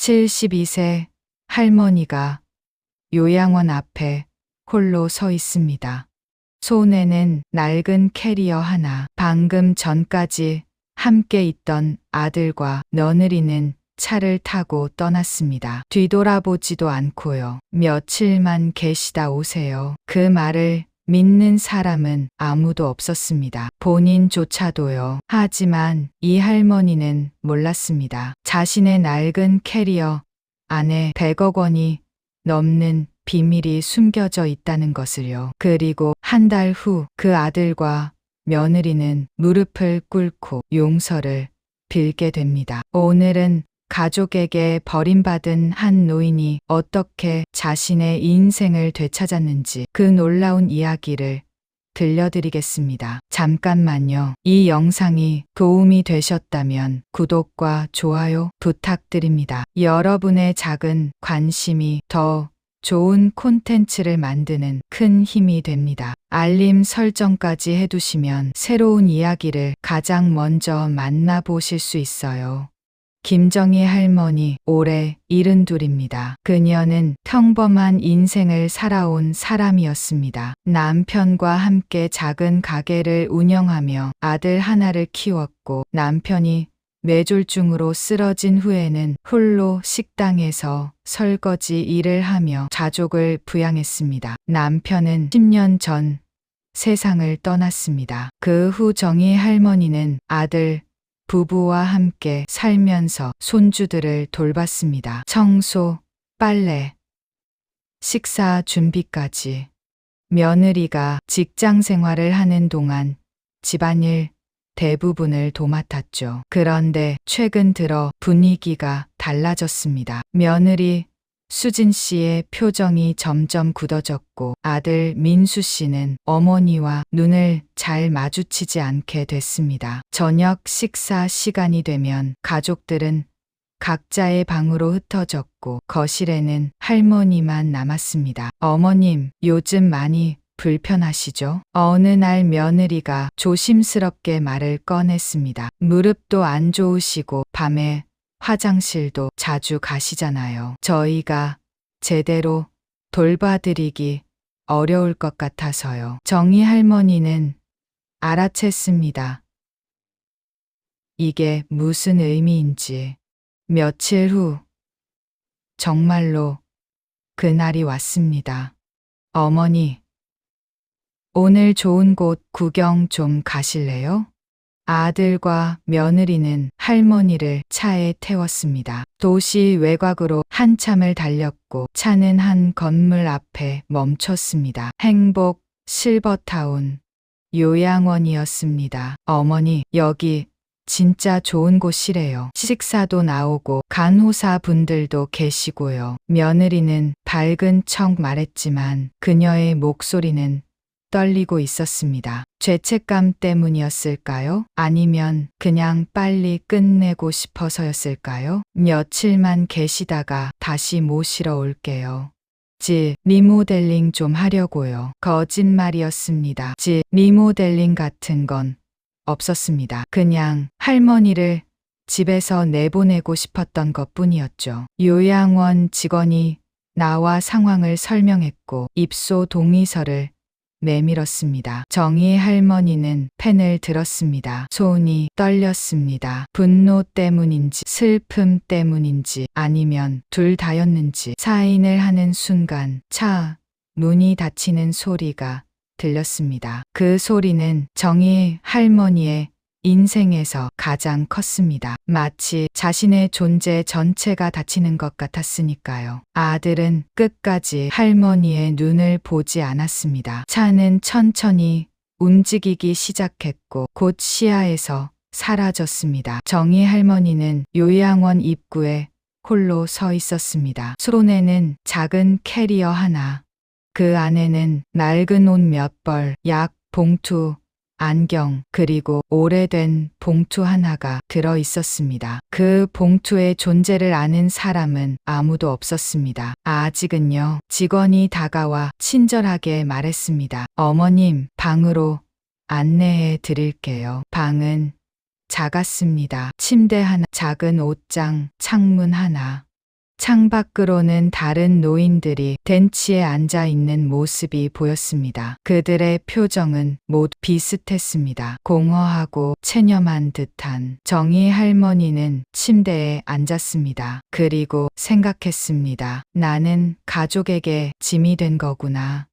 72세 할머니가 요양원 앞에 홀로 서 있습니다. 손에는 낡은 캐리어 하나, 방금 전까지 함께 있던 아들과 며느리는 차를 타고 떠났습니다. 뒤돌아보지도 않고요. 며칠만 계시다 오세요. 그 말을 믿는 사람은 아무도 없었습니다. 본인조차도요. 하지만 이 할머니는 몰랐습니다. 자신의 낡은 캐리어 안에 100억 원이 넘는 비밀이 숨겨져 있다는 것을요. 그리고 한 달 후 그 아들과 며느리는 무릎을 꿇고 용서를 빌게 됩니다. 오늘은 가족에게 버림받은 한 노인이 어떻게 자신의 인생을 되찾았는지 그 놀라운 이야기를 들려드리겠습니다. 잠깐만요. 이 영상이 도움이 되셨다면 구독과 좋아요 부탁드립니다. 여러분의 작은 관심이 더 좋은 콘텐츠를 만드는 큰 힘이 됩니다. 알림 설정까지 해두시면 새로운 이야기를 가장 먼저 만나보실 수 있어요. 김정희 할머니, 올해 72입니다. 그녀는 평범한 인생을 살아온 사람이었습니다. 남편과 함께 작은 가게를 운영하며 아들 하나를 키웠고, 남편이 뇌졸중으로 쓰러진 후에는 홀로 식당에서 설거지 일을 하며 가족을 부양했습니다. 남편은 10년 전 세상을 떠났습니다. 그 후 정희 할머니는 아들, 부부와 함께 살면서 손주들을 돌봤습니다. 청소, 빨래, 식사 준비까지. 며느리가 직장 생활을 하는 동안 집안일 대부분을 도맡았죠. 그런데 최근 들어 분위기가 달라졌습니다. 며느리 수진 씨의 표정이 점점 굳어졌고, 아들 민수 씨는 어머니와 눈을 잘 마주치지 않게 됐습니다. 저녁 식사 시간이 되면 가족들은 각자의 방으로 흩어졌고, 거실에는 할머니만 남았습니다. 어머님, 요즘 많이 불편하시죠? 어느 날 며느리가 조심스럽게 말을 꺼냈습니다. 무릎도 안 좋으시고 밤에 화장실도 자주 가시잖아요. 저희가 제대로 돌봐드리기 어려울 것 같아서요. 정희 할머니는 알아챘습니다. 이게 무슨 의미인지. 며칠 후 정말로 그날이 왔습니다. 어머니, 오늘 좋은 곳 구경 좀 가실래요? 아들과 며느리는 할머니를 차에 태웠습니다. 도시 외곽으로 한참을 달렸고 차는 한 건물 앞에 멈췄습니다. 행복 실버타운 요양원이었습니다. 어머니, 여기 진짜 좋은 곳이래요. 식사도 나오고 간호사 분들도 계시고요. 며느리는 밝은 척 말했지만 그녀의 목소리는 떨리고 있었습니다. 죄책감 때문이었을까요? 아니면 그냥 빨리 끝내고 싶어서였을까요? 며칠만 계시다가 다시 모시러 올게요. 리모델링 좀 하려고요. 거짓말이었습니다. 리모델링 같은 건 없었습니다. 그냥 할머니를 집에서 내보내고 싶었던 것뿐이었죠. 요양원 직원이 나와 상황을 설명했고 입소 동의서를 내밀었습니다. 정희 할머니는 펜을 들었습니다. 손이 떨렸습니다. 분노 때문인지 슬픔 때문인지 아니면 둘 다였는지 사인을 하는 순간 차 문이 닫히는 소리가 들렸습니다. 그 소리는 정희 할머니의 인생에서 가장 컸습니다. 마치 자신의 존재 전체가 닫히는 것 같았으니까요. 아들은 끝까지 할머니의 눈을 보지 않았습니다. 차는 천천히 움직이기 시작했고 곧 시야에서 사라졌습니다. 정희 할머니는 요양원 입구에 홀로 서 있었습니다. 손에는 작은 캐리어 하나, 그 안에는 낡은 옷 몇 벌, 약 봉투, 안경, 그리고 오래된 봉투 하나가 들어 있었습니다. 그 봉투의 존재를 아는 사람은 아무도 없었습니다. 아직은요. 직원이 다가와 친절하게 말했습니다. 어머님, 방으로 안내해 드릴게요. 방은 작았습니다. 침대 하나, 작은 옷장, 창문 하나. 창밖으로는 다른 노인들이 벤치에 앉아 있는 모습이 보였습니다. 그들의 표정은 모두 비슷했습니다. 공허하고 체념한 듯한. 정희 할머니는 침대에 앉았습니다. 그리고 생각했습니다. 나는 가족에게 짐이 된 거구나.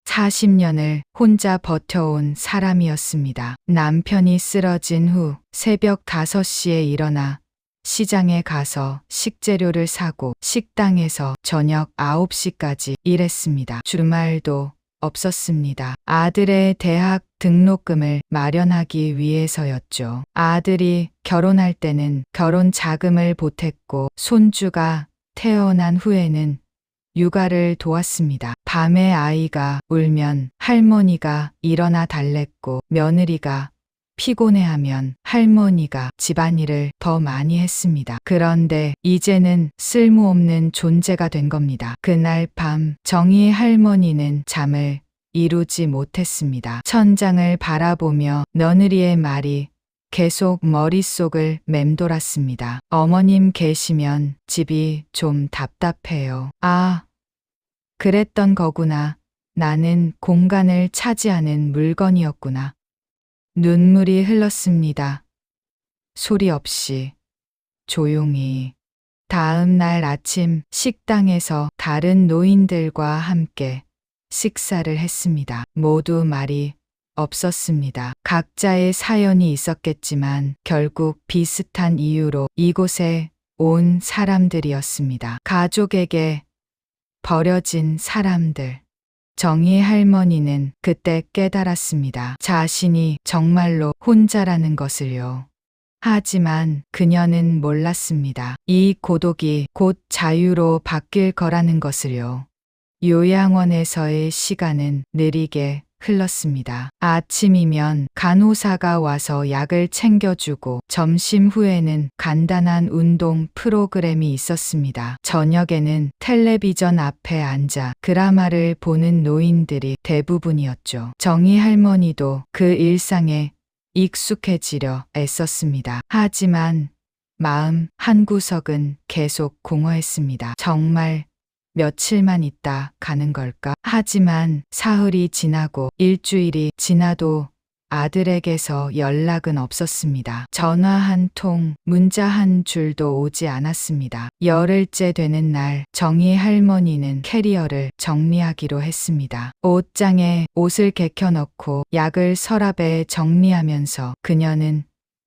40년을 혼자 버텨온 사람이었습니다. 남편이 쓰러진 후 새벽 5시에 일어나 시장에 가서 식재료를 사고 식당에서 저녁 9시까지 일했습니다. 주말도 없었습니다. 아들의 대학 등록금을 마련하기 위해서였죠. 아들이 결혼할 때는 결혼 자금을 보탰고 손주가 태어난 후에는 육아를 도왔습니다. 밤에 아이가 울면 할머니가 일어나 달랬고 며느리가 피곤해하면 할머니가 집안일을 더 많이 했습니다. 그런데 이제는 쓸모없는 존재가 된 겁니다. 그날 밤 정희 할머니는 잠을 이루지 못했습니다. 천장을 바라보며 며느리의 말이 계속 머릿속을 맴돌았습니다. 어머님 계시면 집이 좀 답답해요. 아, 그랬던 거구나. 나는 공간을 차지하는 물건이었구나. 눈물이 흘렀습니다. 소리 없이, 조용히. 다음 날 아침 식당에서 다른 노인들과 함께 식사를 했습니다. 모두 말이 없었습니다. 각자의 사연이 있었겠지만 결국 비슷한 이유로 이곳에 온 사람들이었습니다. 가족에게 버려진 사람들. 정희 할머니는 그때 깨달았습니다. 자신이 정말로 혼자라는 것을요. 하지만 그녀는 몰랐습니다. 이 고독이 곧 자유로 바뀔 거라는 것을요. 요양원에서의 시간은 느리게 흘렀습니다. 아침이면 간호사가 와서 약을 챙겨주고 점심 후에는 간단한 운동 프로그램이 있었습니다. 저녁에는 텔레비전 앞에 앉아 드라마를 보는 노인들이 대부분이었죠. 정희 할머니도 그 일상에 익숙해지려 애썼습니다. 하지만 마음 한구석은 계속 공허했습니다. 정말 며칠만 있다 가는 걸까? 하지만 사흘이 지나고 일주일이 지나도 아들에게서 연락은 없었습니다. 전화 한 통, 문자 한 줄도 오지 않았습니다. 열흘째 되는 날 정희 할머니는 캐리어를 정리하기로 했습니다. 옷장에 옷을 개켜넣고 약을 서랍에 정리하면서 그녀는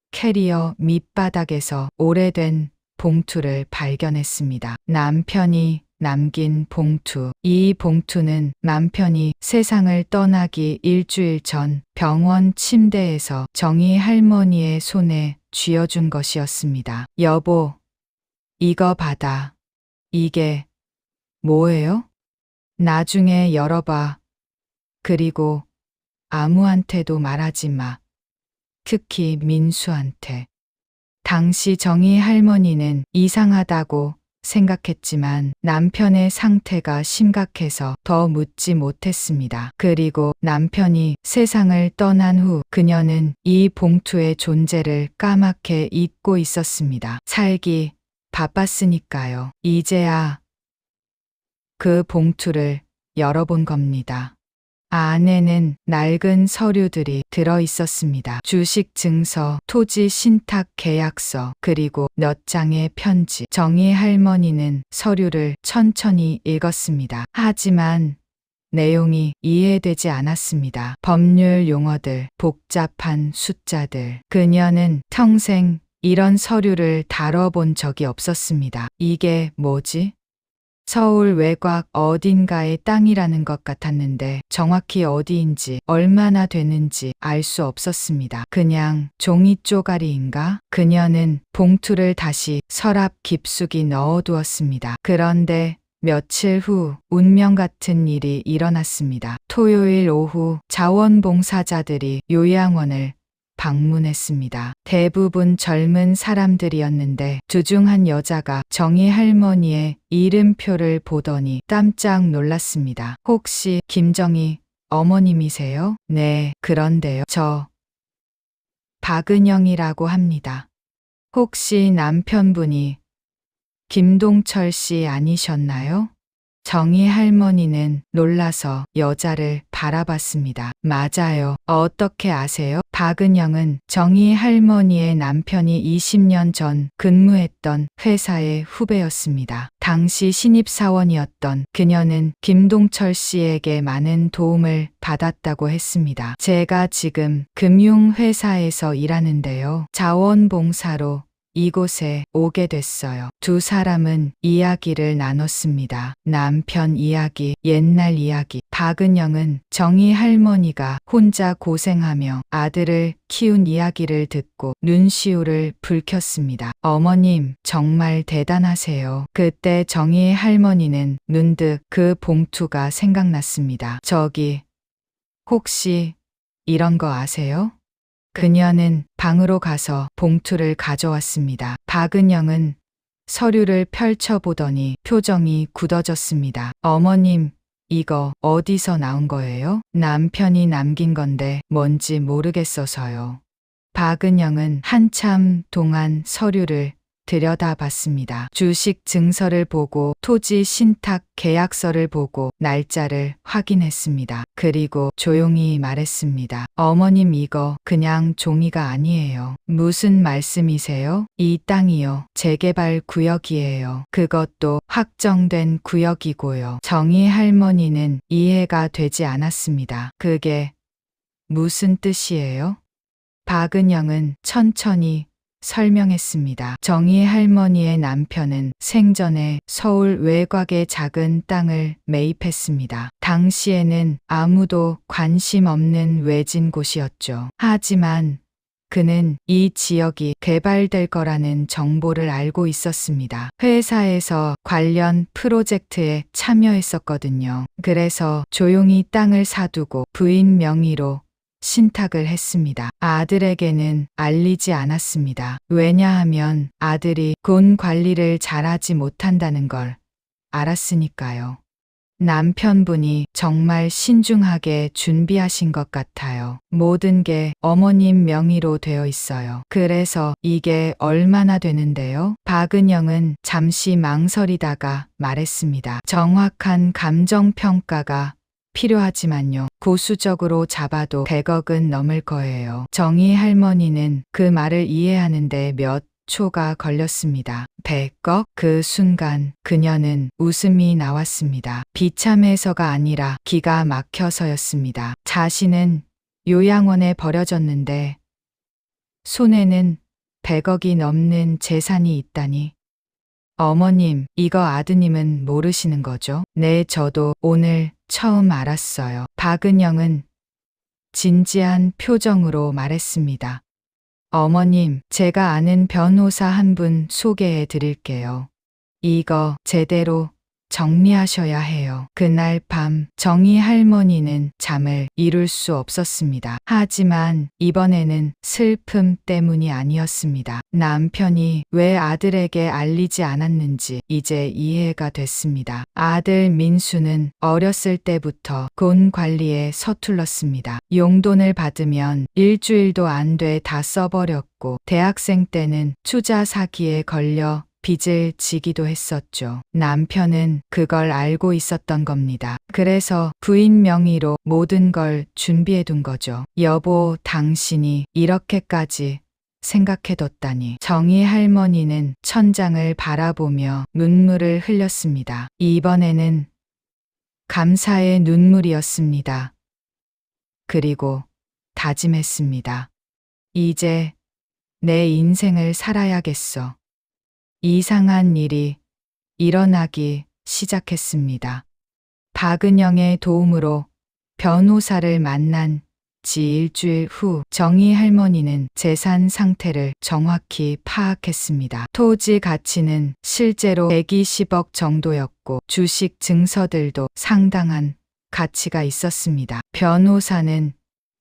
캐리어 밑바닥에서 오래된 봉투를 발견했습니다. 남편이 남긴 봉투. 이 봉투는 남편이 세상을 떠나기 일주일 전 병원 침대에서 정희 할머니의 손에 쥐어준 것이었습니다. 여보, 이거 받아. 이게 뭐예요? 나중에 열어봐. 그리고 아무한테도 말하지 마. 특히 민수한테. 당시 정희 할머니는 이상하다고 생각했지만 남편의 상태가 심각해서 더 묻지 못했습니다. 그리고 남편이 세상을 떠난 후 그녀는 이 봉투의 존재를 까맣게 잊고 있었습니다. 살기 바빴으니까요. 이제야 그 봉투를 열어본 겁니다. 안에는 낡은 서류들이 들어 있었습니다. 주식 증서, 토지 신탁 계약서, 그리고 몇 장의 편지. 정희 할머니는 서류를 천천히 읽었습니다. 하지만 내용이 이해되지 않았습니다. 법률 용어들, 복잡한 숫자들. 그녀는 평생 이런 서류를 다뤄본 적이 없었습니다. 이게 뭐지? 서울 외곽 어딘가의 땅이라는 것 같았는데 정확히 어디인지 얼마나 되는지 알 수 없었습니다. 그냥 종이 쪼가리인가? 그녀는 봉투를 다시 서랍 깊숙이 넣어두었습니다. 그런데 며칠 후 운명 같은 일이 일어났습니다. 토요일 오후 자원봉사자들이 요양원을 방문했습니다. 대부분 젊은 사람들이었는데 주중 한 여자가 정희 할머니의 이름표를 보더니 깜짝 놀랐습니다. 혹시 김정희 어머님이세요? 네, 그런데요. 저 박은영이라고 합니다. 혹시 남편분이 김동철 씨 아니셨나요? 정희 할머니는 놀라서 여자를 바라봤습니다. 맞아요. 어떻게 아세요? 박은영은 정희 할머니의 남편이 20년 전 근무했던 회사의 후배였습니다. 당시 신입사원이었던 그녀는 김동철 씨에게 많은 도움을 받았다고 했습니다. 제가 지금 금융회사에서 일하는데요. 자원봉사로 이곳에 오게 됐어요. 두 사람은 이야기를 나눴습니다. 남편 이야기, 옛날 이야기. 박은영은 정희 할머니가 혼자 고생하며 아들을 키운 이야기를 듣고 눈시울을 붉혔습니다. 어머님, 정말 대단하세요. 그때 정희 할머니는 문득 그 봉투가 생각났습니다. 저기, 혹시 이런 거 아세요? 그녀는 방으로 가서 봉투를 가져왔습니다. 박은영은 서류를 펼쳐보더니 표정이 굳어졌습니다. 어머님, 이거 어디서 나온 거예요? 남편이 남긴 건데 뭔지 모르겠어서요. 박은영은 한참 동안 서류를 들여다봤습니다. 주식 증서를 보고 토지 신탁 계약서를 보고 날짜를 확인했습니다. 그리고 조용히 말했습니다. 어머님, 이거 그냥 종이가 아니에요. 무슨 말씀이세요? 이 땅이요. 재개발 구역이에요. 그것도 확정된 구역이고요. 정희 할머니는 이해가 되지 않았습니다. 그게 무슨 뜻이에요? 박은영은 천천히 설명했습니다. 정희 할머니의 남편은 생전에 서울 외곽의 작은 땅을 매입했습니다. 당시에는 아무도 관심 없는 외진 곳이었죠. 하지만 그는 이 지역이 개발될 거라는 정보를 알고 있었습니다. 회사에서 관련 프로젝트에 참여했었거든요. 그래서 조용히 땅을 사두고 부인 명의로 신탁을 했습니다. 아들에게는 알리지 않았습니다. 왜냐하면 아들이 돈 관리를 잘하지 못한다는 걸 알았으니까요. 남편분이 정말 신중하게 준비하신 것 같아요. 모든 게 어머님 명의로 되어 있어요. 그래서 이게 얼마나 되는데요? 박은영은 잠시 망설이다가 말했습니다. 정확한 감정평가가 필요하지만요. 고수적으로 잡아도 100억은 넘을 거예요. 정희 할머니는 그 말을 이해하는데 몇 초가 걸렸습니다. 100억? 그 순간 그녀는 웃음이 나왔습니다. 비참해서가 아니라 기가 막혀서였습니다. 자신은 요양원에 버려졌는데 손에는 100억이 넘는 재산이 있다니. 어머님, 이거 아드님은 모르시는 거죠? 네, 저도 오늘 처음 알았어요. 박은영은 진지한 표정으로 말했습니다. 어머님, 제가 아는 변호사 한 분 소개해 드릴게요. 이거 제대로 정리하셔야 해요. 그날 밤 정희 할머니는 잠을 이룰 수 없었습니다. 하지만 이번에는 슬픔 때문이 아니었습니다. 남편이 왜 아들에게 알리지 않았는지 이제 이해가 됐습니다. 아들 민수는 어렸을 때부터 돈 관리에 서툴렀습니다. 용돈을 받으면 일주일도 안 돼 다 써버렸고 대학생 때는 투자 사기에 걸려 빚을 지기도 했었죠. 남편은 그걸 알고 있었던 겁니다. 그래서 부인 명의로 모든 걸 준비해둔 거죠. 여보, 당신이 이렇게까지 생각해뒀다니. 정희 할머니는 천장을 바라보며 눈물을 흘렸습니다. 이번에는 감사의 눈물이었습니다. 그리고 다짐했습니다. 이제 내 인생을 살아야겠어. 이상한 일이 일어나기 시작했습니다. 박은영의 도움으로 변호사를 만난 지 일주일 후 정희 할머니는 재산 상태를 정확히 파악했습니다. 토지 가치는 실제로 120억 정도였고 주식 증서들도 상당한 가치가 있었습니다. 변호사는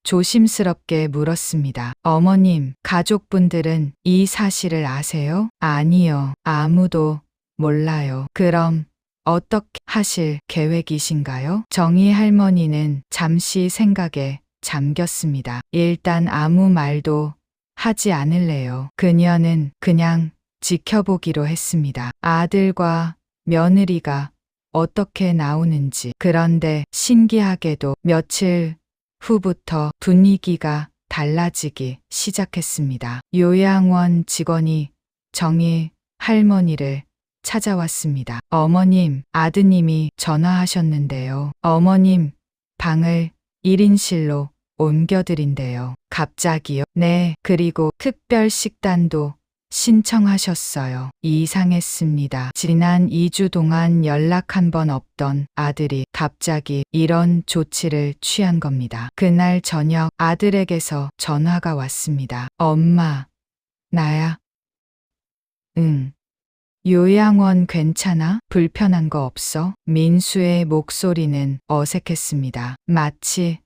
조심스럽게 물었습니다. 어머님, 가족분들은 이 사실을 아세요? 아니요. 아무도 몰라요. 그럼 어떻게 하실 계획이신가요? 정희 할머니는 잠시 생각에 잠겼습니다. 일단 아무 말도 하지 않을래요. 그녀는 그냥 지켜보기로 했습니다. 아들과 며느리가 어떻게 나오는지. 그런데 신기하게도 며칠 후부터 분위기가 달라지기 시작했습니다. 요양원 직원이 정희 할머니를 찾아왔습니다. 어머님, 아드님이 전화하셨는데요. 어머님, 방을 1인실로 옮겨드린대요. 갑자기요? 네, 그리고 특별 식단도 신청하셨어요. 이상했습니다. 지난 2주 동안 연락 한 번 없던 아들이 갑자기 이런 조치를 취한 겁니다. 그날 저녁 아들에게서 전화가 왔습니다. 엄마, 나야. 응. 요양원 괜찮아? 불편한 거 없어? 민수의 목소리는 어색했습니다. 마치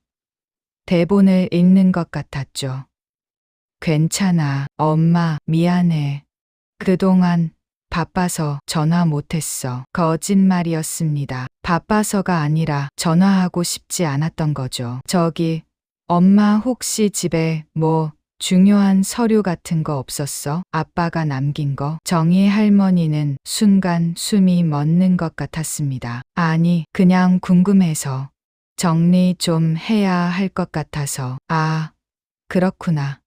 대본을 읽는 것 같았죠. 괜찮아. 엄마, 미안해. 그동안 바빠서 전화 못했어. 거짓말이었습니다. 바빠서가 아니라 전화하고 싶지 않았던 거죠. 저기, 엄마 혹시 집에 뭐 중요한 서류 같은 거 없었어? 아빠가 남긴 거? 정희 할머니는 순간 숨이 멎는 것 같았습니다. 아니, 그냥 궁금해서. 정리 좀 해야 할 것 같아서. 아, 그렇구나.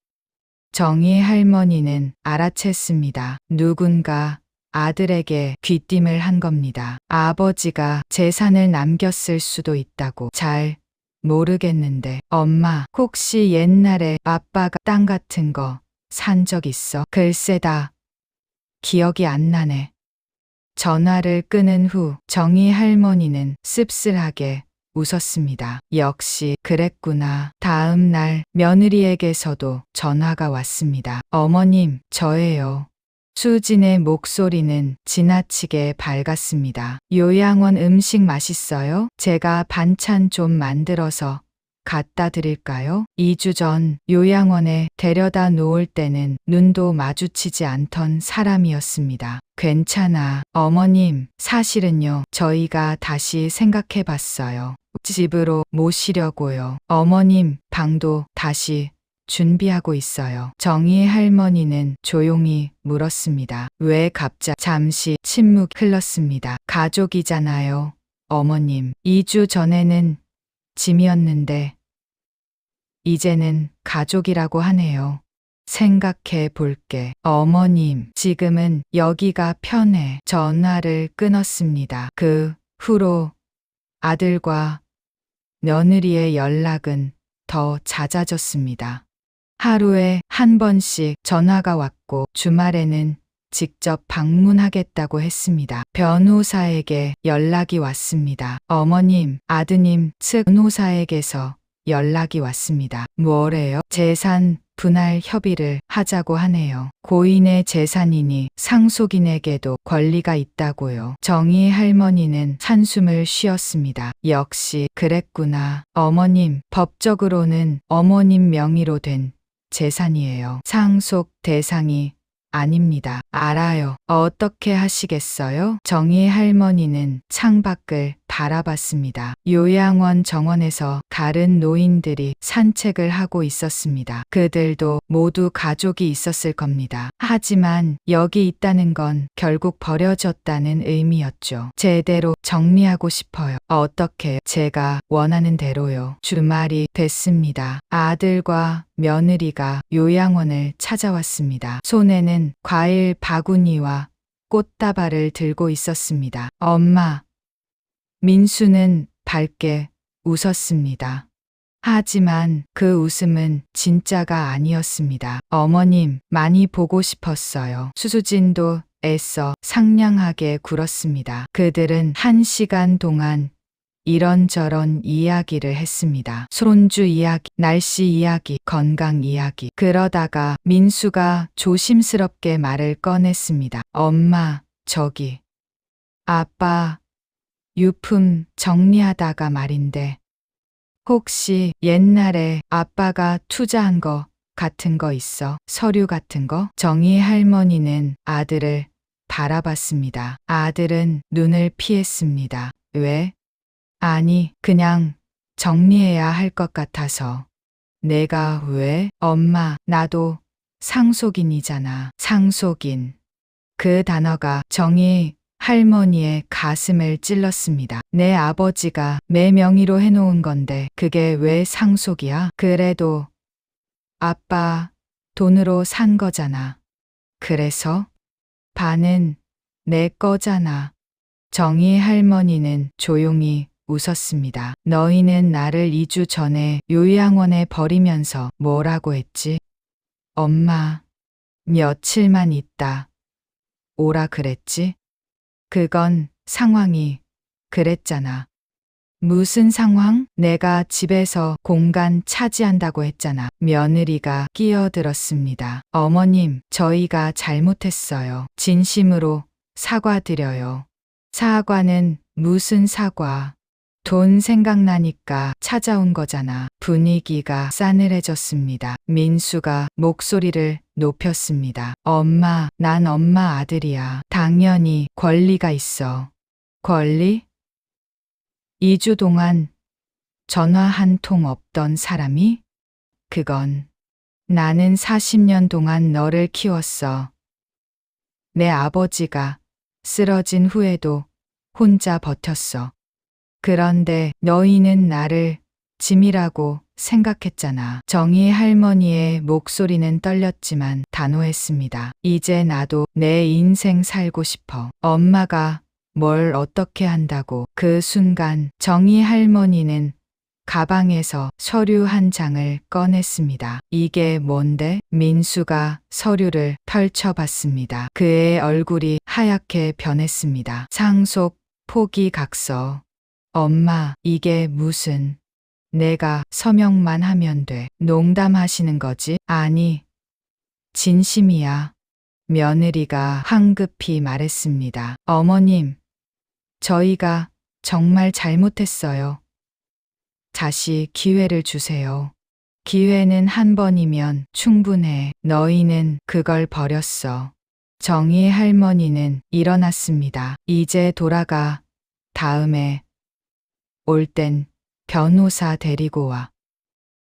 정희 할머니는 알아챘습니다. 누군가 아들에게 귀띔을 한 겁니다. 아버지가 재산을 남겼을 수도 있다고. 잘 모르겠는데. 엄마, 혹시 옛날에 아빠가 땅 같은 거 산 적 있어? 글쎄다. 기억이 안 나네. 전화를 끊은 후 정희 할머니는 씁쓸하게 웃었습니다. 역시 그랬구나. 다음 날 며느리에게서도 전화가 왔습니다. 어머님, 저예요. 수진의 목소리는 지나치게 밝았습니다. 요양원 음식 맛있어요? 제가 반찬 좀 만들어서 갖다 드릴까요? 2주 전 요양원에 데려다 놓을 때는 눈도 마주치지 않던 사람이었습니다. 괜찮아, 어머님. 사실은요, 저희가 다시 생각해 봤어요. 집으로 모시려고요. 어머님, 방도 다시 준비하고 있어요. 정희 할머니는 조용히 물었습니다. 왜 갑자기? 잠시 침묵 흘렀습니다. 가족이잖아요, 어머님. 2주 전에는 짐이었는데 이제는 가족이라고 하네요. 생각해 볼게. 어머님, 지금은 여기가 편해. 전화를 끊었습니다. 그 후로 아들과 며느리의 연락은 더 잦아졌습니다. 하루에 한 번씩 전화가 왔고 주말에는 직접 방문하겠다고 했습니다. 변호사에게 연락이 왔습니다. 어머님, 아드님 측 변호사에게서 연락이 왔습니다. 뭐래요? 재산 분할 협의를 하자고 하네요. 고인의 재산이니 상속인에게도 권리가 있다고요. 정희 할머니는 한숨을 쉬었습니다. 역시 그랬구나. 어머님, 법적으로는 어머님 명의로 된 재산이에요. 상속 대상이 아닙니다. 알아요. 어떻게 하시겠어요? 정희 할머니는 창밖을 바라봤습니다. 요양원 정원에서 다른 노인들이 산책을 하고 있었습니다. 그들도 모두 가족이 있었을 겁니다. 하지만 여기 있다는 건 결국 버려졌다는 의미였죠. 제대로 정리하고 싶어요. 어떻게? 제가 원하는 대로요. 주말이 됐습니다. 아들과 며느리가 요양원을 찾아왔습니다. 손에는 과일 바구니와 꽃다발을 들고 있었습니다. 엄마, 민수는 밝게 웃었습니다. 하지만 그 웃음은 진짜가 아니었습니다. 어머님, 많이 보고 싶었어요. 수진도 애써 상냥하게 굴었습니다. 그들은 1시간 동안 이런저런 이야기를 했습니다. 손주 이야기, 날씨 이야기, 건강 이야기. 그러다가 민수가 조심스럽게 말을 꺼냈습니다. 엄마, 저기, 아빠, 유품 정리하다가 말인데, 혹시 옛날에 아빠가 투자한 거 같은 거 있어? 서류 같은 거? 정희 할머니는 아들을 바라봤습니다. 아들은 눈을 피했습니다. 왜? 아니, 그냥 정리해야 할 것 같아서. 내가 왜? 엄마, 나도 상속인이잖아. 상속인. 그 단어가 정희 할머니의 가슴을 찔렀습니다. 내 아버지가 내 명의로 해놓은 건데 그게 왜 상속이야? 그래도 아빠 돈으로 산 거잖아. 그래서 반은 내 거잖아. 정희 할머니는 조용히 웃었습니다. 너희는 나를 2주 전에 요양원에 버리면서 뭐라고 했지? 엄마, 며칠만 있다 오라 그랬지? 그건 상황이 그랬잖아. 무슨 상황? 내가 집에서 공간 차지한다고 했잖아. 며느리가 끼어들었습니다. 어머님, 저희가 잘못했어요. 진심으로 사과드려요. 사과는 무슨 사과? 돈 생각나니까 찾아온 거잖아. 분위기가 싸늘해졌습니다. 민수가 목소리를 높였습니다. 엄마, 난 엄마 아들이야. 당연히 권리가 있어. 권리? 2주 동안 전화 한 통 없던 사람이? 그건 나는 40년 동안 너를 키웠어. 내 아버지가 쓰러진 후에도 혼자 버텼어. 그런데 너희는 나를 짐이라고 생각했잖아. 정희 할머니의 목소리는 떨렸지만 단호했습니다. 이제 나도 내 인생 살고 싶어. 엄마가 뭘 어떻게 한다고. 그 순간 정희 할머니는 가방에서 서류 한 장을 꺼냈습니다. 이게 뭔데? 민수가 서류를 펼쳐봤습니다. 그의 얼굴이 하얗게 변했습니다. 상속 포기 각서. 엄마, 이게 무슨... 내가 서명만 하면 돼. 농담하시는 거지? 아니, 진심이야. 며느리가 황급히 말했습니다. 어머님, 저희가 정말 잘못했어요. 다시 기회를 주세요. 기회는 한 번이면 충분해. 너희는 그걸 버렸어. 정희 할머니는 일어났습니다. 이제 돌아가. 다음에 올 땐 변호사 데리고 와.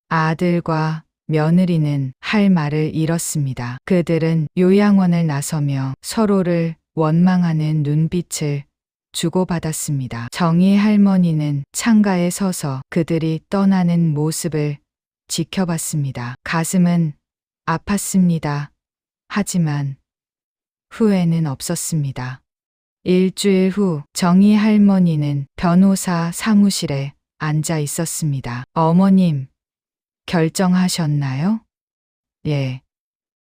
아들과 며느리는 할 말을 잃었습니다. 그들은 요양원을 나서며 서로를 원망하는 눈빛을 주고받았습니다. 정희 할머니는 창가에 서서 그들이 떠나는 모습을 지켜봤습니다. 가슴은 아팠습니다. 하지만 후회는 없었습니다. 일주일 후 정희 할머니는 변호사 사무실에 앉아 있었습니다. 어머님, 결정하셨나요? 예.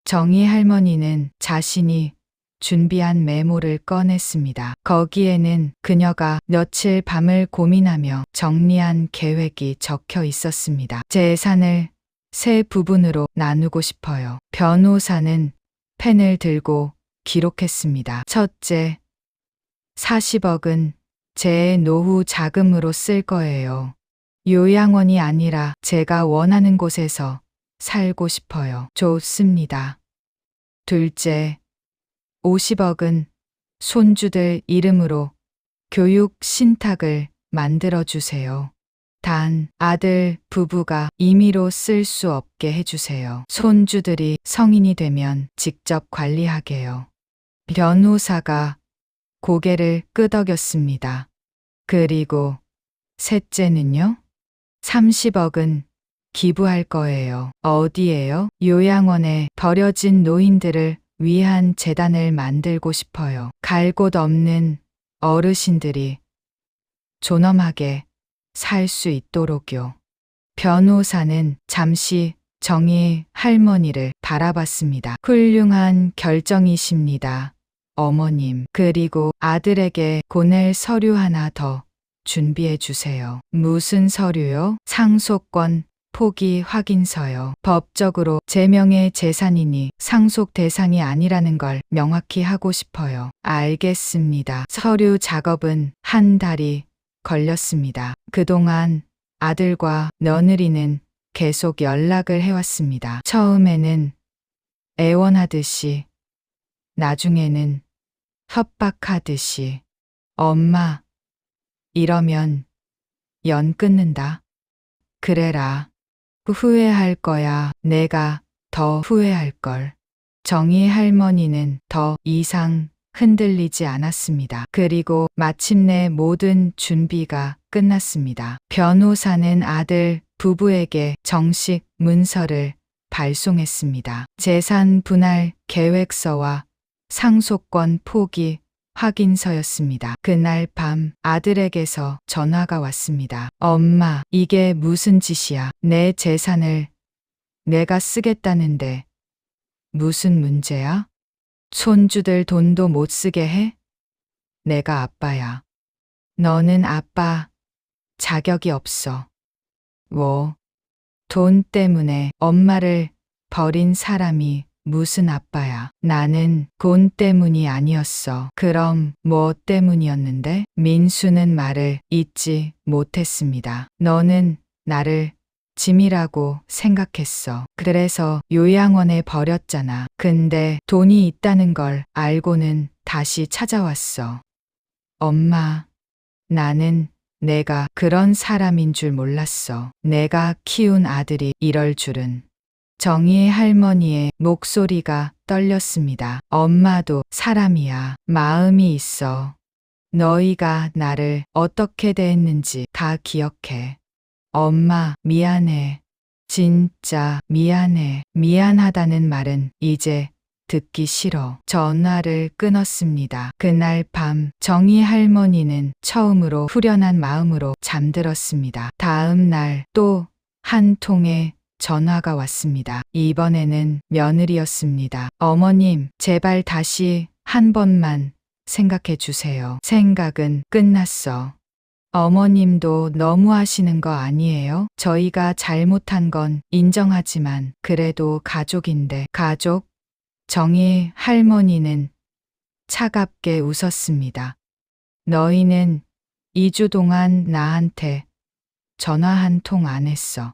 정희 할머니는 자신이 준비한 메모를 꺼냈습니다. 거기에는 그녀가 며칠 밤을 고민하며 정리한 계획이 적혀 있었습니다. 재산을 세 부분으로 나누고 싶어요. 변호사는 펜을 들고 기록했습니다. 첫째, 40억은 제 노후 자금으로 쓸 거예요. 요양원이 아니라 제가 원하는 곳에서 살고 싶어요. 좋습니다. 둘째, 50억은 손주들 이름으로 교육 신탁을 만들어 주세요. 단 아들 부부가 임의로 쓸 수 없게 해주세요. 손주들이 성인이 되면 직접 관리하게요. 변호사가 고개를 끄덕였습니다. 그리고 셋째는요? 30억은 기부할 거예요. 어디에요? 요양원에 버려진 노인들을 위한 재단을 만들고 싶어요. 갈 곳 없는 어르신들이 존엄하게 살 수 있도록요. 변호사는 잠시 정희 할머니를 바라봤습니다. 훌륭한 결정이십니다. 어머님, 그리고 아들에게 보낼 서류 하나 더 준비해 주세요. 무슨 서류요? 상속권 포기 확인서요. 법적으로 제 명의 재산이니 상속 대상이 아니라는 걸 명확히 하고 싶어요. 알겠습니다. 서류 작업은 한 달이 걸렸습니다. 그동안 아들과 며느리는 계속 연락을 해왔습니다. 처음에는 애원하듯이, 나중에는 협박하듯이. 엄마, 이러면 연 끊는다. 그래라. 후회할 거야. 내가 더 후회할 걸. 정희 할머니는 더 이상 흔들리지 않았습니다. 그리고 마침내 모든 준비가 끝났습니다. 변호사는 아들 부부에게 정식 문서를 발송했습니다. 재산 분할 계획서와 상속권 포기 확인서였습니다. 그날 밤 아들에게서 전화가 왔습니다. 엄마, 이게 무슨 짓이야? 내 재산을 내가 쓰겠다는데 무슨 문제야? 손주들 돈도 못 쓰게 해? 내가 아빠야. 너는 아빠 자격이 없어. 뭐, 돈 때문에 엄마를 버린 사람이 무슨 아빠야. 나는 돈 때문이 아니었어. 그럼 뭐 때문이었는데? 민수는 말을 잇지 못했습니다. 너는 나를 짐이라고 생각했어. 그래서 요양원에 버렸잖아. 근데 돈이 있다는 걸 알고는 다시 찾아왔어. 엄마, 나는 내가 그런 사람인 줄 몰랐어. 내가 키운 아들이 이럴 줄은. 정희 할머니의 목소리가 떨렸습니다. 엄마도 사람이야. 마음이 있어. 너희가 나를 어떻게 대했는지 다 기억해. 엄마, 미안해. 진짜 미안해. 미안하다는 말은 이제 듣기 싫어. 전화를 끊었습니다. 그날 밤 정희 할머니는 처음으로 후련한 마음으로 잠들었습니다. 다음 날 또 한 통의 전화가 왔습니다. 이번에는 며느리였습니다. 어머님, 제발 다시 한 번만 생각해 주세요. 생각은 끝났어. 어머님도 너무 하시는 거 아니에요? 저희가 잘못한 건 인정하지만 그래도 가족인데. 가족? 정희 할머니는 차갑게 웃었습니다. 너희는 2주 동안 나한테 전화 한 통 안 했어.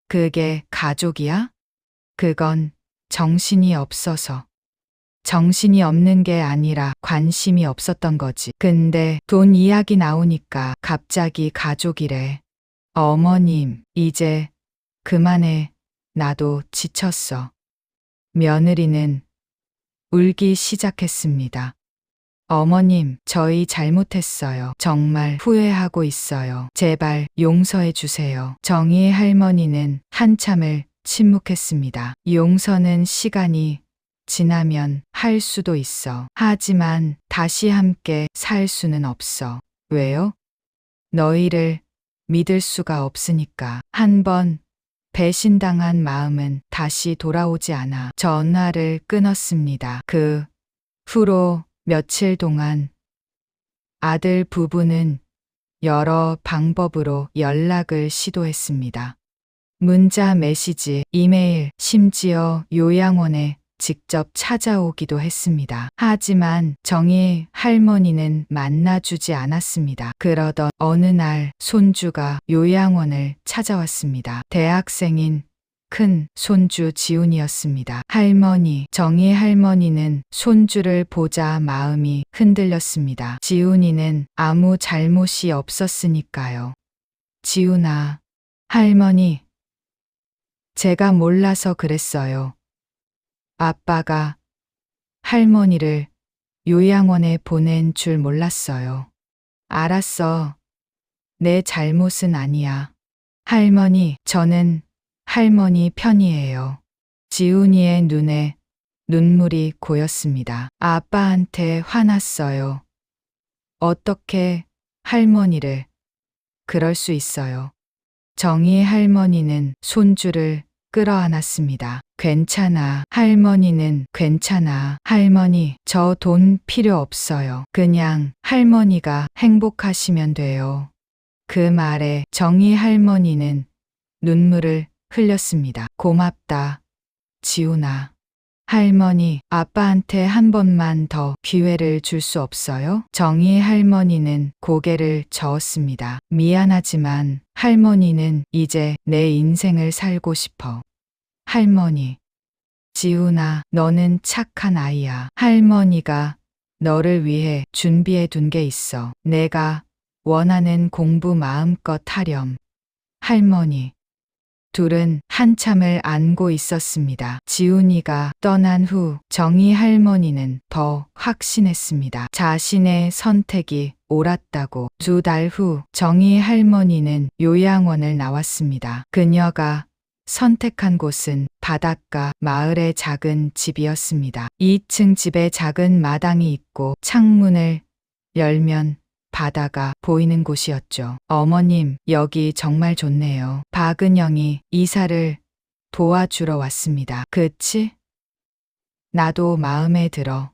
그게 가족이야? 그건 정신이 없어서. 정신이 없는 게 아니라 관심이 없었던 거지. 근데 돈 이야기 나오니까 갑자기 가족이래. 어머님, 이제 그만해. 나도 지쳤어. 며느리는 울기 시작했습니다. 어머님, 저희 잘못했어요. 정말 후회하고 있어요. 제발 용서해 주세요. 정희 할머니는 한참을 침묵했습니다. 용서는 시간이 지나면 할 수도 있어. 하지만 다시 함께 살 수는 없어. 왜요? 너희를 믿을 수가 없으니까. 한번 배신당한 마음은 다시 돌아오지 않아. 전화를 끊었습니다. 그 후로 며칠 동안 아들 부부는 여러 방법으로 연락을 시도했습니다. 문자, 메시지, 이메일, 심지어 요양원에 직접 찾아오기도 했습니다. 하지만 정희 할머니는 만나주지 않았습니다. 그러던 어느 날 손주가 요양원을 찾아왔습니다. 대학생인 큰 손주 지훈이었습니다. 할머니, 정희 할머니는 손주를 보자 마음이 흔들렸습니다. 지훈이는 아무 잘못이 없었으니까요. 지훈아, 할머니, 제가 몰라서 그랬어요. 아빠가 할머니를 요양원에 보낸 줄 몰랐어요. 알았어. 내 잘못은 아니야. 할머니, 저는 할머니 편이에요. 지훈이의 눈에 눈물이 고였습니다. 아빠한테 화났어요. 어떻게 할머니를 그럴 수 있어요. 정희 할머니는 손주를 끌어안았습니다. 괜찮아. 할머니는 괜찮아. 할머니, 저 돈 필요 없어요. 그냥 할머니가 행복하시면 돼요. 그 말에 정희 할머니는 눈물을 흘렸습니다. 고맙다, 지훈아. 할머니, 아빠한테 한 번만 더 기회를 줄 수 없어요? 정희 할머니는 고개를 저었습니다. 미안하지만 할머니는 이제 내 인생을 살고 싶어. 할머니. 지훈아, 너는 착한 아이야. 할머니가 너를 위해 준비해 둔 게 있어. 내가 원하는 공부 마음껏 하렴. 할머니. 둘은 한참을 안고 있었습니다. 지훈이가 떠난 후 정희 할머니는 더 확신했습니다. 자신의 선택이 옳았다고. 2달 후 정희 할머니는 요양원을 나왔습니다. 그녀가 선택한 곳은 바닷가 마을의 작은 집이었습니다. 2층 집에 작은 마당이 있고 창문을 열면 바다가 보이는 곳이었죠. 어머님, 여기 정말 좋네요. 박은영이 이사를 도와주러 왔습니다. 그치? 나도 마음에 들어.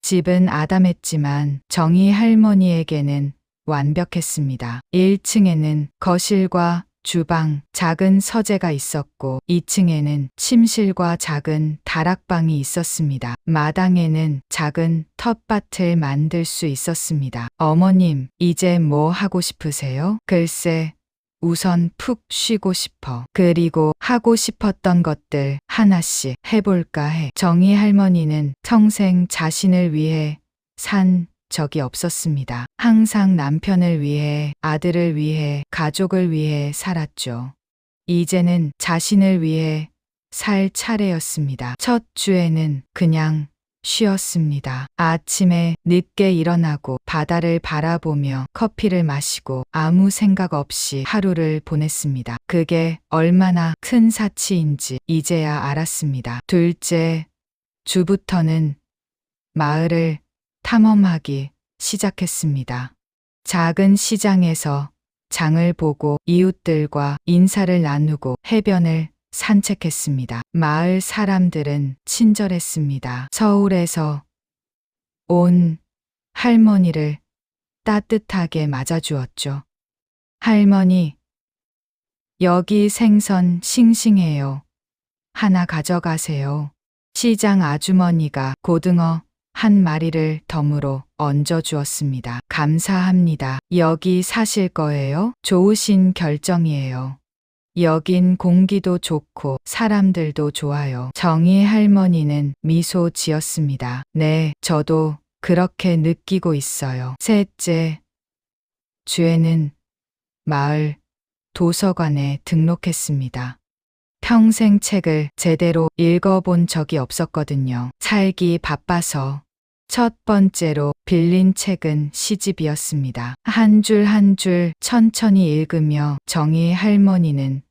집은 아담했지만 정희 할머니에게는 완벽했습니다. 1층에는 거실과 주방, 작은 서재가 있었고 2층에는 침실과 작은 다락방이 있었습니다. 마당에는 작은 텃밭을 만들 수 있었습니다. 어머님, 이제 뭐 하고 싶으세요? 글쎄, 우선 푹 쉬고 싶어. 그리고 하고 싶었던 것들 하나씩 해볼까 해. 정희 할머니는 평생 자신을 위해 산 적이 없었습니다. 항상 남편을 위해, 아들을 위해, 가족을 위해 살았죠. 이제는 자신을 위해 살 차례였습니다. 첫 주에는 그냥 쉬었습니다. 아침에 늦게 일어나고 바다를 바라보며 커피를 마시고 아무 생각 없이 하루를 보냈습니다. 그게 얼마나 큰 사치인지 이제야 알았습니다. 둘째 주부터는 마을을 탐험하기 시작했습니다. 작은 시장에서 장을 보고 이웃들과 인사를 나누고 해변을 산책했습니다. 마을 사람들은 친절했습니다. 서울에서 온 할머니를 따뜻하게 맞아주었죠. 할머니, 여기 생선 싱싱해요. 하나 가져가세요. 시장 아주머니가 고등어 한 마리를 덤으로 얹어주었습니다. 감사합니다. 여기 사실 거예요? 좋으신 결정이에요. 여긴 공기도 좋고 사람들도 좋아요. 정희 할머니는 미소 지었습니다. 네, 저도 그렇게 느끼고 있어요. 셋째 주에는 마을 도서관에 등록했습니다. 평생 책을 제대로 읽어본 적이 없었거든요. 살기 바빠서. 첫 번째로 빌린 책은 시집이었습니다. 한 줄 한 줄 천천히 읽으며 정희 할머니는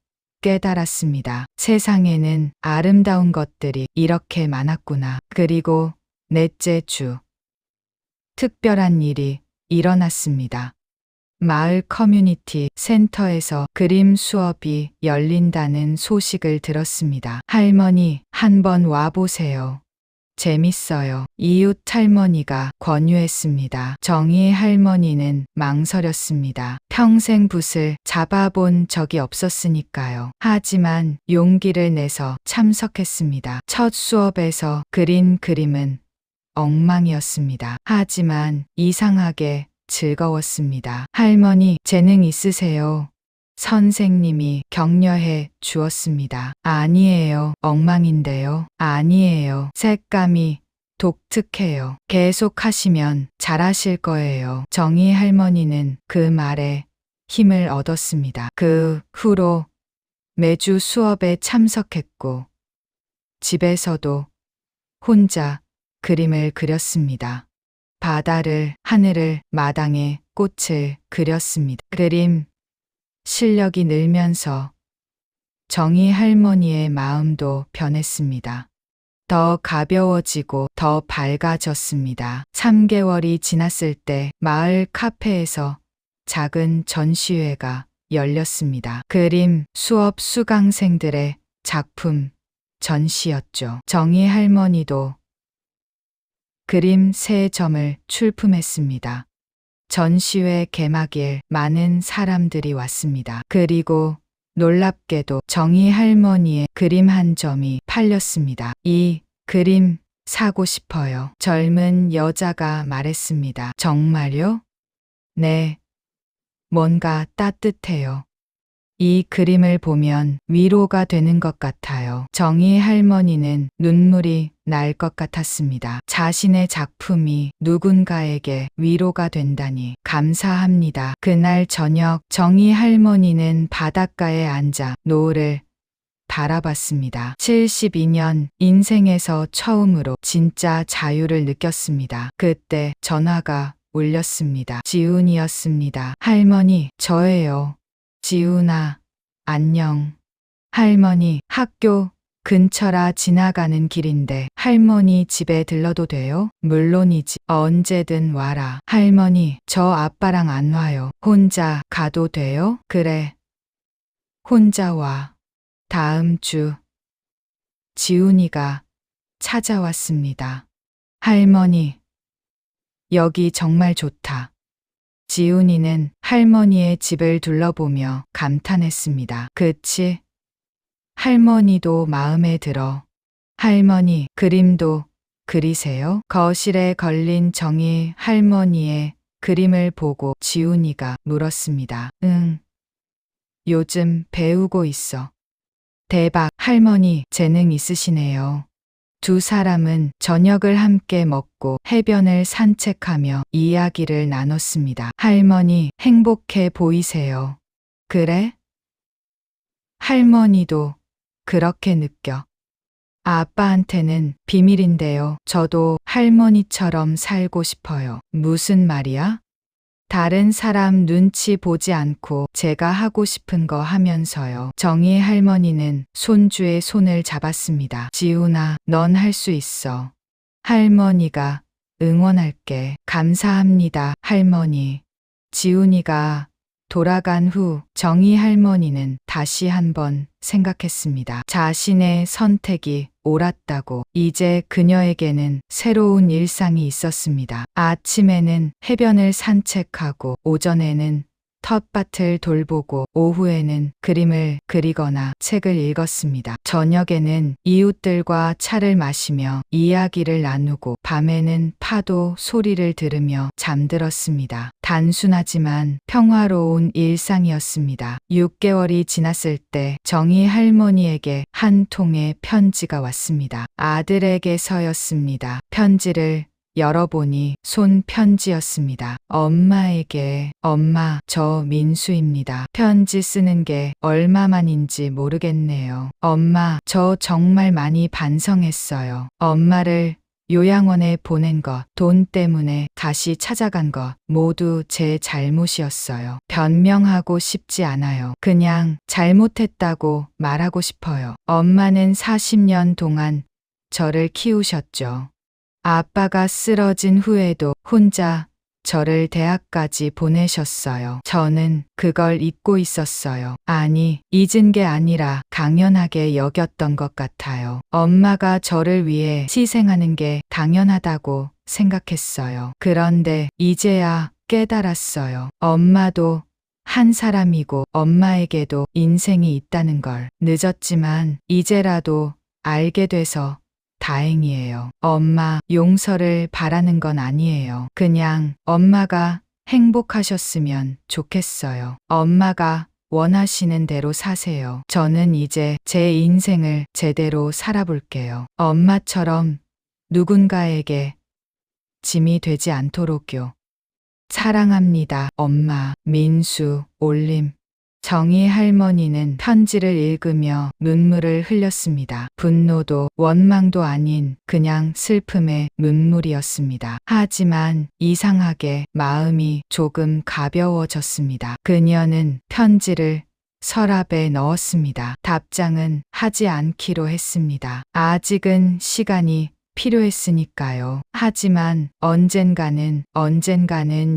깨달았습니다. 세상에는 아름다운 것들이 이렇게 많았구나. 그리고 넷째 주, 특별한 일이 일어났습니다. 마을 커뮤니티 센터에서 그림 수업이 열린다는 소식을 들었습니다. 할머니, 한번 와보세요. 재밌어요. 이웃 할머니가 권유했습니다. 정희 할머니는 망설였습니다. 평생 붓을 잡아본 적이 없었으니까요. 하지만 용기를 내서 참석했습니다. 첫 수업에서 그린 그림은 엉망이었습니다. 하지만 이상하게 즐거웠습니다. 할머니, 재능 있으세요. 선생님이 격려해 주었습니다. 아니에요. 엉망인데요. 아니에요. 색감이 독특해요. 계속 하시면 잘하실 거예요. 정희 할머니는 그 말에 힘을 얻었습니다. 그 후로 매주 수업에 참석했고 집에서도 혼자 그림을 그렸습니다. 바다를, 하늘을, 마당에 꽃을 그렸습니다. 그림 실력이 늘면서 정희 할머니의 마음도 변했습니다. 더 가벼워지고 더 밝아졌습니다. 3개월이 지났을 때 마을 카페에서 작은 전시회가 열렸습니다. 그림 수업 수강생들의 작품 전시였죠. 정희 할머니도 그림 3점을 출품했습니다. 전시회 개막일 많은 사람들이 왔습니다. 그리고 놀랍게도 정희 할머니의 그림 한 점이 팔렸습니다. 이 그림 사고 싶어요. 젊은 여자가 말했습니다. 정말요? 네. 뭔가 따뜻해요. 이 그림을 보면 위로가 되는 것 같아요. 정희 할머니는 눈물이 날 것 같았습니다. 자신의 작품이 누군가에게 위로가 된다니 감사합니다. 그날 저녁 정희 할머니는 바닷가에 앉아 노을을 바라봤습니다. 72년 인생에서 처음으로 진짜 자유를 느꼈습니다. 그때 전화가 울렸습니다. 지훈이었습니다. 할머니, 저예요. 지훈아, 안녕. 할머니, 학교 근처라 지나가는 길인데 할머니 집에 들러도 돼요? 물론이지. 언제든 와라. 할머니, 저 아빠랑 안 와요. 혼자 가도 돼요? 그래. 혼자 와. 다음 주 지훈이가 찾아왔습니다. 할머니, 여기 정말 좋다. 지훈이는 할머니의 집을 둘러보며 감탄했습니다. 그치? 할머니도 마음에 들어. 할머니, 그림도 그리세요? 거실에 걸린 정희 할머니의 그림을 보고 지훈이가 물었습니다. 응. 요즘 배우고 있어. 대박, 할머니 재능 있으시네요. 두 사람은 저녁을 함께 먹고 해변을 산책하며 이야기를 나눴습니다. 할머니, 행복해 보이세요. 그래? 할머니도 그렇게 느껴. 아빠한테는 비밀인데요. 저도 할머니처럼 살고 싶어요. 무슨 말이야? 다른 사람 눈치 보지 않고 제가 하고 싶은 거 하면서요. 정희 할머니는 손주의 손을 잡았습니다. 지훈아, 넌 할 수 있어. 할머니가 응원할게. 감사합니다, 할머니. 지훈이가 돌아간 후 정희 할머니는 다시 한번 생각했습니다. 자신의 선택이 옳았다고. 이제 그녀에게는 새로운 일상이 있었습니다. 아침에는 해변을 산책하고, 오전에는 텃밭을 돌보고, 오후에는 그림을 그리거나 책을 읽었습니다. 저녁에는 이웃들과 차를 마시며 이야기를 나누고, 밤에는 파도 소리를 들으며 잠들었습니다. 단순하지만 평화로운 일상이었습니다. 6개월이 지났을 때 정희 할머니에게 한 통의 편지가 왔습니다. 아들에게서였습니다. 편지를 열어보니 손편지였습니다. 엄마에게. 엄마, 저 민수입니다. 편지 쓰는 게 얼마만인지 모르겠네요. 엄마, 저 정말 많이 반성했어요. 엄마를 요양원에 보낸 것, 돈 때문에 다시 찾아간 것, 모두 제 잘못이었어요. 변명하고 싶지 않아요. 그냥 잘못했다고 말하고 싶어요. 엄마는 40년 동안 저를 키우셨죠. 아빠가 쓰러진 후에도 혼자 저를 대학까지 보내셨어요. 저는 그걸 잊고 있었어요. 아니, 잊은 게 아니라 당연하게 여겼던 것 같아요. 엄마가 저를 위해 희생하는 게 당연하다고 생각했어요. 그런데 이제야 깨달았어요. 엄마도 한 사람이고 엄마에게도 인생이 있다는 걸. 늦었지만 이제라도 알게 돼서 다행이에요. 엄마, 용서를 바라는 건 아니에요. 그냥 엄마가 행복하셨으면 좋겠어요. 엄마가 원하시는 대로 사세요. 저는 이제 제 인생을 제대로 살아볼게요. 엄마처럼 누군가에게 짐이 되지 않도록요. 사랑합니다, 엄마. 민수, 올림. 정희 할머니는 편지를 읽으며 눈물을 흘렸습니다. 분노도 원망도 아닌 그냥 슬픔의 눈물이었습니다. 하지만 이상하게 마음이 조금 가벼워졌습니다. 그녀는 편지를 서랍에 넣었습니다. 답장은 하지 않기로 했습니다. 아직은 시간이 필요했으니까요. 하지만 언젠가는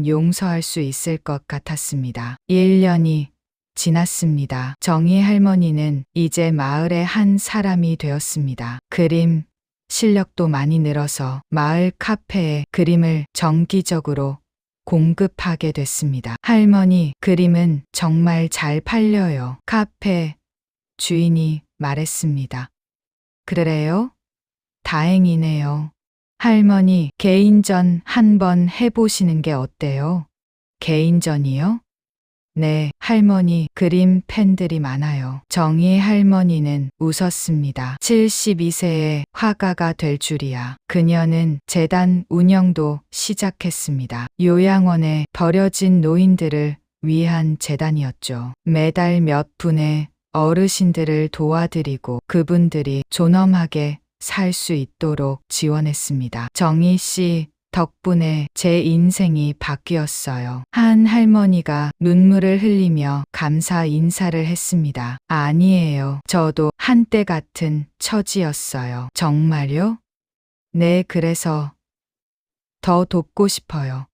용서할 수 있을 것 같았습니다. 1년이 지났습니다. 정희 할머니는 이제 마을의 한 사람이 되었습니다. 그림 실력도 많이 늘어서 마을 카페에 그림을 정기적으로 공급하게 됐습니다. 할머니, 그림은 정말 잘 팔려요. 카페 주인이 말했습니다. 그래요? 다행이네요. 할머니, 개인전 한번 해보시는 게 어때요? 개인전이요? 네, 할머니, 그림 팬들이 많아요. 정희 할머니는 웃었습니다. 72세에 화가가 될 줄이야. 그녀는 재단 운영도 시작했습니다. 요양원에 버려진 노인들을 위한 재단이었죠. 매달 몇 분의 어르신들을 도와드리고 그분들이 존엄하게 살 수 있도록 지원했습니다. 정희 씨 덕분에 제 인생이 바뀌었어요. 한 할머니가 눈물을 흘리며 감사 인사를 했습니다. 아니에요. 저도 한때 같은 처지였어요. 정말요? 네, 그래서 더 돕고 싶어요.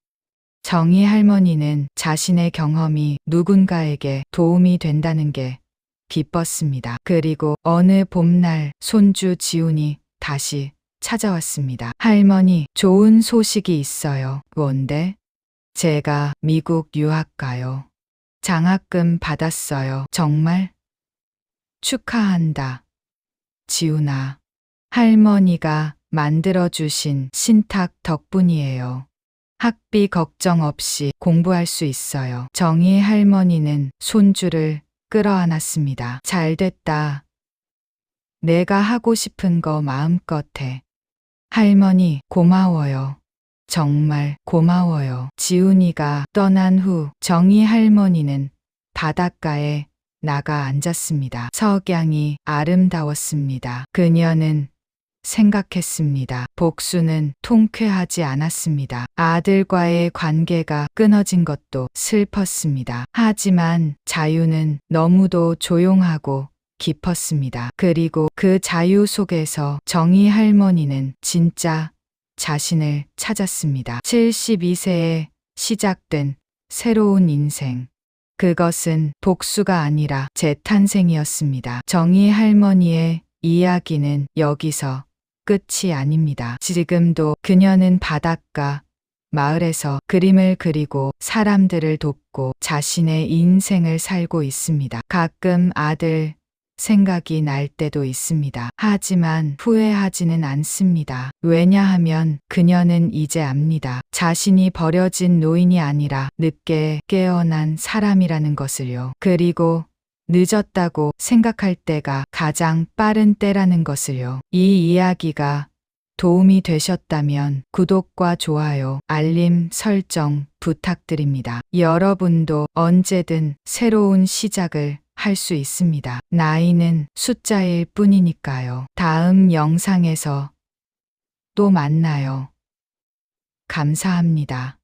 정희 할머니는 자신의 경험이 누군가에게 도움이 된다는 게 기뻤습니다. 그리고 어느 봄날 손주 지훈이 다시 찾아왔습니다. 할머니, 좋은 소식이 있어요. 뭔데? 제가 미국 유학 가요. 장학금 받았어요. 정말? 축하한다. 지훈아. 할머니가 만들어주신 신탁 덕분이에요. 학비 걱정 없이 공부할 수 있어요. 정희 할머니는 손주를 끌어안았습니다. 잘 됐다. 내가 하고 싶은 거 마음껏 해. 할머니, 고마워요. 정말 고마워요. 지훈이가 떠난 후 정희 할머니는 바닷가에 나가 앉았습니다. 석양이 아름다웠습니다. 그녀는 생각했습니다. 복수는 통쾌하지 않았습니다. 아들과의 관계가 끊어진 것도 슬펐습니다. 하지만 자유는 너무도 조용하고 깊었습니다. 그리고 그 자유 속에서 정희 할머니는 진짜 자신을 찾았습니다. 72세에 시작된 새로운 인생. 그것은 복수가 아니라 재탄생이었습니다. 정희 할머니의 이야기는 여기서 끝이 아닙니다. 지금도 그녀는 바닷가, 마을에서 그림을 그리고 사람들을 돕고 자신의 인생을 살고 있습니다. 가끔 아들 생각이 날 때도 있습니다. 하지만 후회하지는 않습니다. 왜냐하면 그녀는 이제 압니다. 자신이 버려진 노인이 아니라 늦게 깨어난 사람이라는 것을요. 그리고 늦었다고 생각할 때가 가장 빠른 때라는 것을요. 이 이야기가 도움이 되셨다면 구독과 좋아요, 알림 설정 부탁드립니다. 여러분도 언제든 새로운 시작을 할 수 있습니다. 나이는 숫자일 뿐이니까요. 다음 영상에서 또 만나요. 감사합니다.